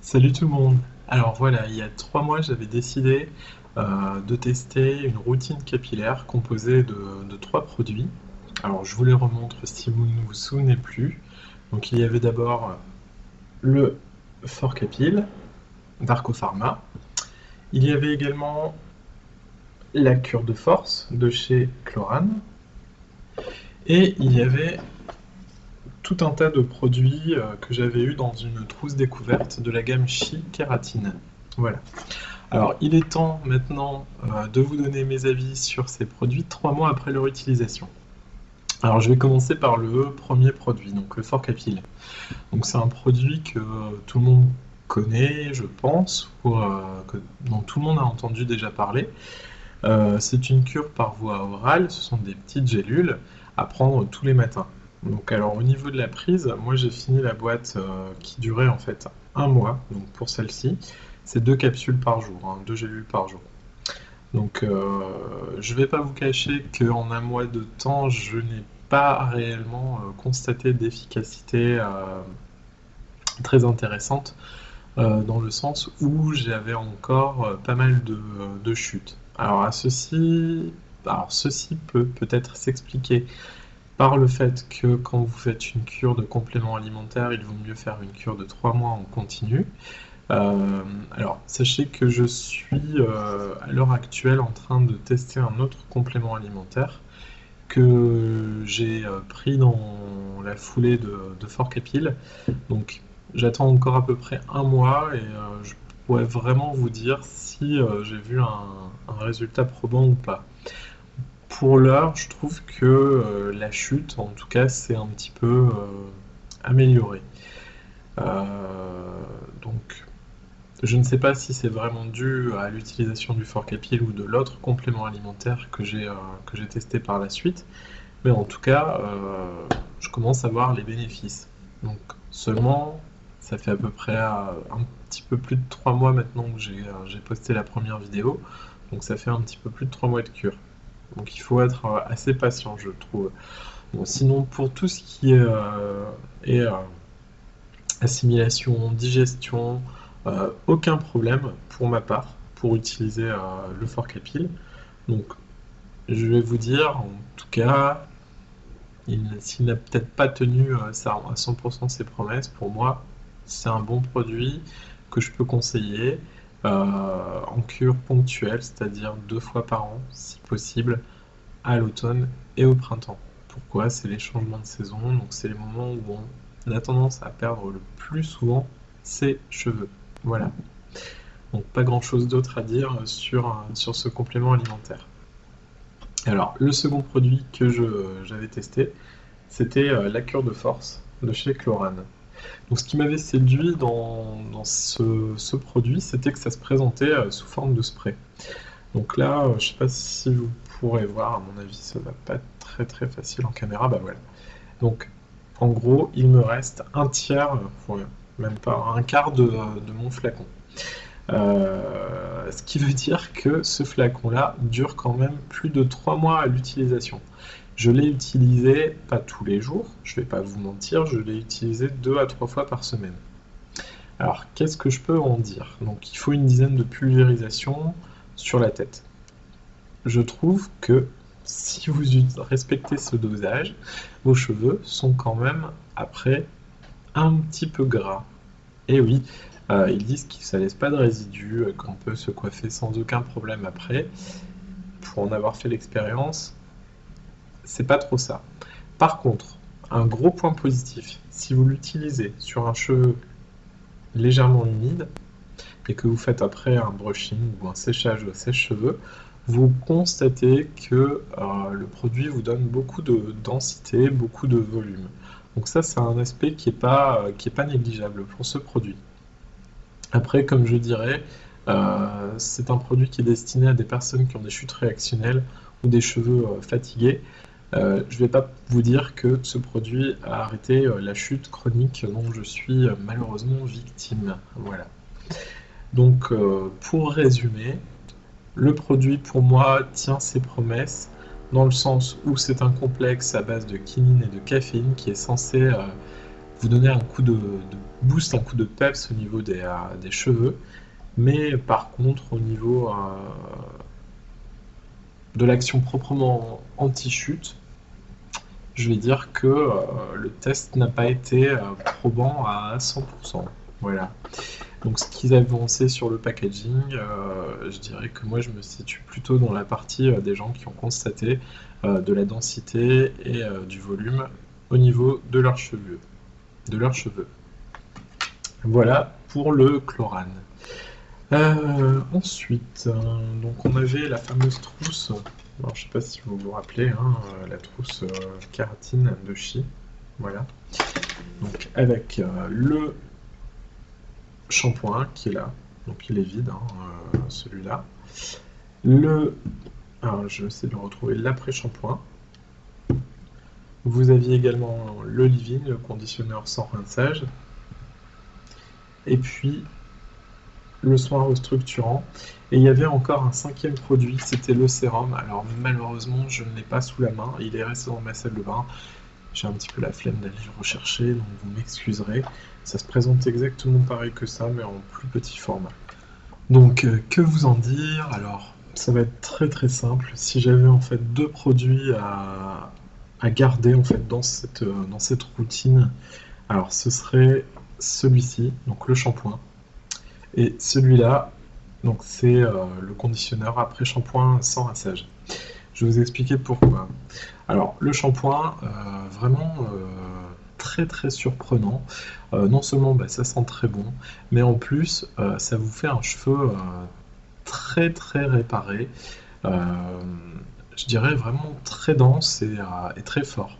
Salut tout le monde. Alors voilà, il y a 3 mois, j'avais décidé de tester une routine capillaire composée de 3 produits. Alors je vous les remontre si vous ne vous souvenez plus. Donc il y avait d'abord le Fort Capil d'Arco Pharma. Il y avait également la cure de force de chez Chlorane. Et il y avait tout un tas de produits que j'avais eu dans une trousse découverte de la gamme Chi Kératine. Voilà. Alors, il est temps maintenant de vous donner mes avis sur ces produits 3 mois après leur utilisation. Alors, je vais commencer par le premier produit, donc le Fort Capil. Donc, c'est un produit que tout le monde connaît, je pense, ou dont tout le monde a entendu déjà parler. C'est une cure par voie orale, ce sont des petites gélules à prendre tous les matins. Donc, alors, au niveau de la prise, moi j'ai fini la boîte qui durait en fait un mois, donc pour celle-ci. C'est 2 capsules par jour, 2 gélules par jour. Donc je ne vais pas vous cacher qu'en un mois de temps, je n'ai pas réellement constaté d'efficacité très intéressante dans le sens où j'avais encore pas mal de chutes. Alors ceci peut peut-être s'expliquer par le fait que quand vous faites une cure de complément alimentaire, il vaut mieux faire une cure de 3 mois en continu. Alors, sachez que je suis à l'heure actuelle en train de tester un autre complément alimentaire que j'ai pris dans la foulée de Fort Capil. Donc, j'attends encore à peu près un mois et je pourrais vraiment vous dire si j'ai vu un résultat probant ou pas. Pour l'heure, je trouve que la chute, en tout cas, s'est un petit peu améliorée. Donc, je ne sais pas si c'est vraiment dû à l'utilisation du Fort Capil ou de l'autre complément alimentaire que j'ai testé par la suite, mais en tout cas, je commence à voir les bénéfices. Donc seulement, ça fait à peu près un petit peu plus de 3 mois maintenant que j'ai posté la première vidéo, donc ça fait un petit peu plus de 3 mois de cure. Donc il faut être assez patient, je trouve. Bon, sinon, pour tout ce qui est assimilation, digestion, aucun problème pour ma part pour utiliser le Fort Capil. Donc je vais vous dire, en tout cas, s'il n'a peut-être pas tenu à 100% ses promesses, pour moi, c'est un bon produit que je peux conseiller en cure ponctuelle, c'est-à-dire 2 fois par an, si possible, à l'automne et au printemps. Pourquoi? C'est les changements de saison, donc c'est les moments où on a tendance à perdre le plus souvent ses cheveux. Voilà. Donc pas grand-chose d'autre à dire sur ce complément alimentaire. Alors, le second produit que j'avais testé, c'était la cure de force de chez Chlorane. Donc ce qui m'avait séduit dans ce produit, c'était que ça se présentait sous forme de spray. Donc là, je ne sais pas si vous pourrez voir, à mon avis, ça va pas être très très facile en caméra, bah voilà. Donc en gros, il me reste un tiers, même pas un quart de mon flacon. Ce qui veut dire que ce flacon-là dure quand même plus de 3 mois à l'utilisation. Je l'ai utilisé, pas tous les jours, je vais pas vous mentir, je l'ai utilisé 2 à 3 fois par semaine. Alors, qu'est-ce que je peux en dire? Donc, il faut une dizaine de pulvérisations sur la tête. Je trouve que si vous respectez ce dosage, vos cheveux sont quand même, après, un petit peu gras. Et oui, ils disent que ça laisse pas de résidus, qu'on peut se coiffer sans aucun problème après. Pour en avoir fait l'expérience, c'est pas trop ça. Par contre, un gros point positif, si vous l'utilisez sur un cheveu légèrement humide et que vous faites après un brushing ou un séchage de sèche-cheveux, vous constatez que le produit vous donne beaucoup de densité, beaucoup de volume. Donc ça, c'est un aspect qui est pas négligeable pour ce produit. Après, comme je dirais, c'est un produit qui est destiné à des personnes qui ont des chutes réactionnelles ou des cheveux fatigués. Je ne vais pas vous dire que ce produit a arrêté la chute chronique dont je suis malheureusement victime. Voilà. Donc, pour résumer, le produit pour moi tient ses promesses dans le sens où c'est un complexe à base de quinine et de caféine qui est censé vous donner un coup de boost, un coup de peps au niveau des cheveux, mais par contre au niveau de l'action proprement anti-chute, je vais dire que le test n'a pas été probant à 100%. Voilà. Donc ce qu'ils avaient avancé sur le packaging, je dirais que moi je me situe plutôt dans la partie des gens qui ont constaté de la densité et du volume au niveau de leurs cheveux. Voilà pour le chlorane. Ensuite, donc on avait la fameuse trousse. Alors, je ne sais pas si vous vous rappelez, hein, la trousse kératine de Chi. Voilà. Donc avec le shampoing qui est là. Donc il est vide, hein, celui-là. Alors, je vais essayer de retrouver l'après-shampoing. Vous aviez également le leave-in, le conditionneur sans rinçage. Et puis le soin restructurant. Et il y avait encore un 5e produit, c'était le sérum. Alors malheureusement, je ne l'ai pas sous la main. Il est resté dans ma salle de bain. J'ai un petit peu la flemme d'aller le rechercher, donc vous m'excuserez. Ça se présente exactement pareil que ça, mais en plus petit format. Donc, que vous en dire? Alors, ça va être très très simple. Si j'avais en fait 2 produits à garder en fait dans cette routine, alors ce serait celui-ci, donc le shampoing, et celui-là, donc c'est le conditionneur après shampoing sans rinçage. Je vais vous expliquer pourquoi. Alors, le shampoing, vraiment très très surprenant. Non seulement ça sent très bon, mais en plus, ça vous fait un cheveu très très réparé. Je dirais vraiment très dense et très fort.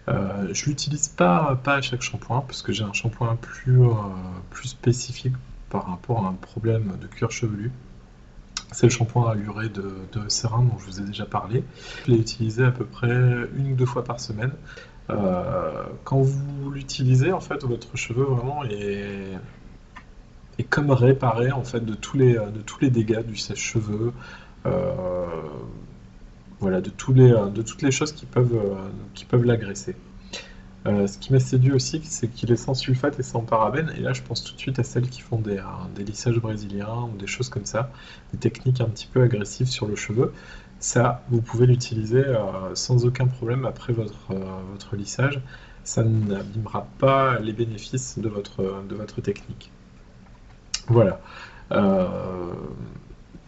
Je l'utilise pas à chaque shampoing, parce que j'ai un shampoing plus spécifique par rapport à un problème de cuir chevelu. C'est le shampoing alluré de Cérin dont je vous ai déjà parlé. Je l'ai utilisé à peu près 1 ou 2 fois par semaine. Quand vous l'utilisez, en fait, votre cheveu vraiment est comme réparé en fait de tous les dégâts du sèche-cheveux, voilà, de toutes les choses qui peuvent l'agresser. Ce qui m'a séduit aussi, c'est qu'il est sans sulfate et sans parabènes. Et là, je pense tout de suite à celles qui font des lissages brésiliens ou des choses comme ça, des techniques un petit peu agressives sur le cheveu. Ça, vous pouvez l'utiliser sans aucun problème après votre lissage. Ça n'abîmera pas les bénéfices de votre technique. Voilà.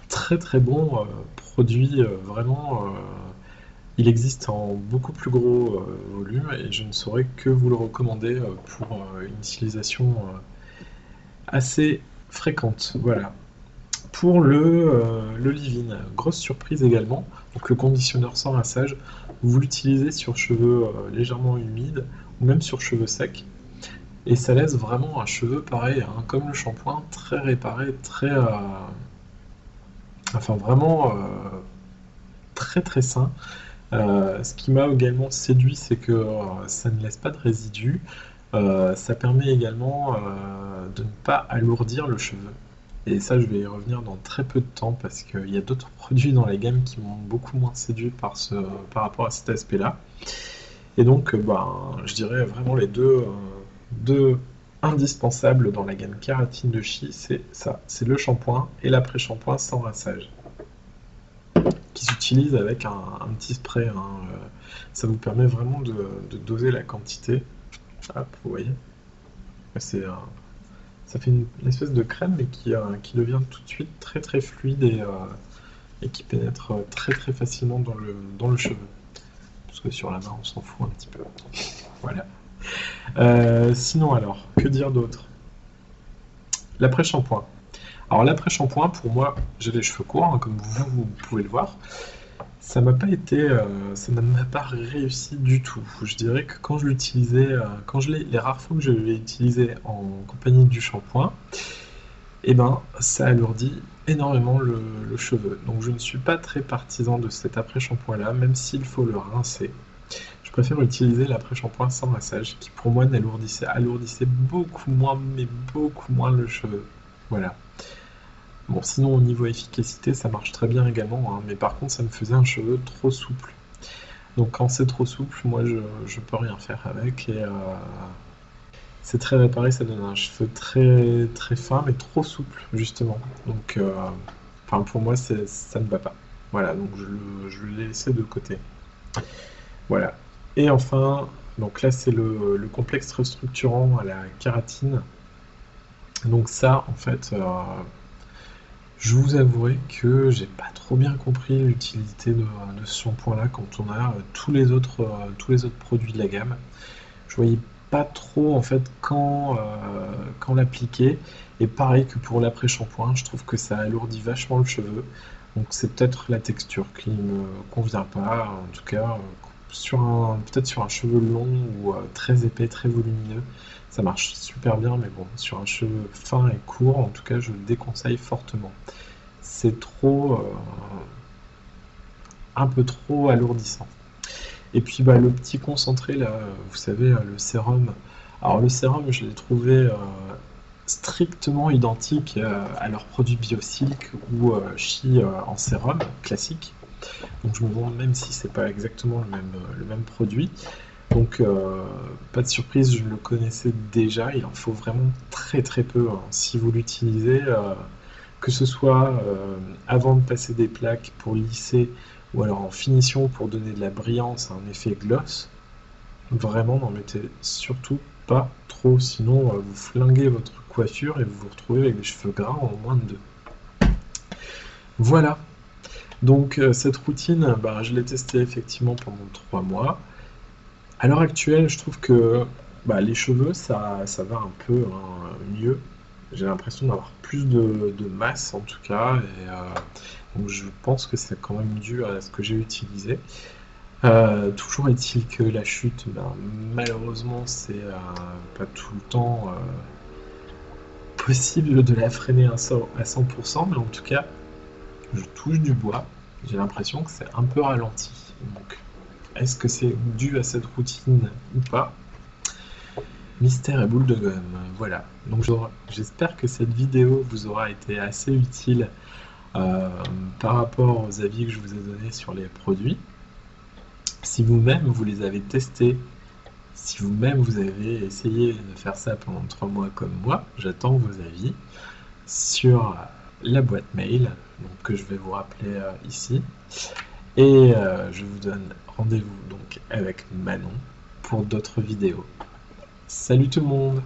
Très très bon produit, vraiment. Il existe en beaucoup plus gros volume et je ne saurais que vous le recommander pour une utilisation assez fréquente. Voilà. Pour le leave-in, grosse surprise également. Donc le conditionneur sans rinçage, vous l'utilisez sur cheveux légèrement humides ou même sur cheveux secs. Et ça laisse vraiment un cheveu pareil, hein, comme le shampoing, très réparé, très... enfin vraiment très très sain. Ce qui m'a également séduit, c'est que ça ne laisse pas de résidus. Ça permet également de ne pas alourdir le cheveu. Et ça, je vais y revenir dans très peu de temps parce qu'il y a d'autres produits dans la gamme qui m'ont beaucoup moins séduit par rapport à cet aspect-là. Et donc, je dirais vraiment les deux indispensables dans la gamme kératine de Chi, c'est ça, c'est le shampoing et l'après-shampoing sans rinçage, qui s'utilise avec un petit spray, hein. Ça vous permet vraiment de doser la quantité. Hop, vous voyez, ça fait une espèce de crème, mais qui devient tout de suite très très fluide et qui pénètre très très facilement dans le cheveu. Parce que sur la main, on s'en fout un petit peu. Voilà. Sinon alors, que dire d'autre? L'après-shampoing. Alors l'après-shampoing, pour moi, j'ai les cheveux courts, hein, comme vous pouvez le voir. Ça n'a pas réussi du tout. Je dirais que quand je l'utilisais, les rares fois que je l'ai utilisé en compagnie du shampoing, ça alourdit énormément le cheveu. Donc je ne suis pas très partisan de cet après-shampoing-là, même s'il faut le rincer. Je préfère utiliser l'après-shampoing sans rinçage, qui pour moi alourdissait beaucoup moins, mais beaucoup moins le cheveu. Voilà. Bon, sinon au niveau efficacité, ça marche très bien également, hein, mais par contre ça me faisait un cheveu trop souple. Donc quand c'est trop souple, moi je peux rien faire avec C'est très réparé, ça donne un cheveu très très fin mais trop souple justement. Donc enfin pour moi ça ne va pas. Voilà, donc je l'ai laissé de côté. Voilà. Et enfin, donc là c'est le complexe restructurant à la kératine. Donc ça en fait je vous avouerai que j'ai pas trop bien compris l'utilité de ce shampoing-là quand on a tous les autres produits de la gamme. Je voyais pas trop en fait quand l'appliquer. Et pareil que pour l'après-shampoing, je trouve que ça alourdit vachement le cheveu. Donc c'est peut-être la texture qui me convient pas. En tout cas, peut-être sur un cheveu long ou très épais, très volumineux, ça marche super bien. Mais bon, sur un cheveu fin et court, en tout cas, je le déconseille fortement. C'est un peu trop alourdissant. Et puis bah, le petit concentré là, vous savez, le sérum. Alors le sérum, je l'ai trouvé strictement identique à leurs produits Biosilk ou Chi en sérum classique. Donc je me demande même si c'est pas exactement le même produit. Donc pas de surprise, je le connaissais déjà. Il en faut vraiment très très peu, hein. Si vous l'utilisez, que ce soit avant de passer des plaques pour lisser ou alors en finition pour donner de la brillance, un effet gloss, vraiment n'en mettez surtout pas trop, sinon vous flinguez votre coiffure et vous vous retrouvez avec des cheveux gras en moins de deux. Voilà, donc cette routine, bah, je l'ai testée effectivement pendant 3 mois. À l'heure actuelle, je trouve que bah, les cheveux, ça va un peu hein, mieux. J'ai l'impression d'avoir plus de masse en tout cas, et donc je pense que c'est quand même dû à ce que j'ai utilisé. Toujours est-il que la chute, ben, malheureusement, c'est pas tout le temps possible de la freiner à 100%, mais en tout cas, je touche du bois. J'ai l'impression que c'est un peu ralenti. Donc, est-ce que c'est dû à cette routine ou pas? Mystère et boule de gomme, voilà. Donc j'espère que cette vidéo vous aura été assez utile euh, par rapport aux avis que je vous ai donnés sur les produits. Si vous-même vous les avez testés, si vous-même vous avez essayé de faire ça pendant 3 mois comme moi, j'attends vos avis sur la boîte mail donc, que je vais vous rappeler ici. Et je vous donne rendez-vous donc avec Manon pour d'autres vidéos. Salut tout le monde!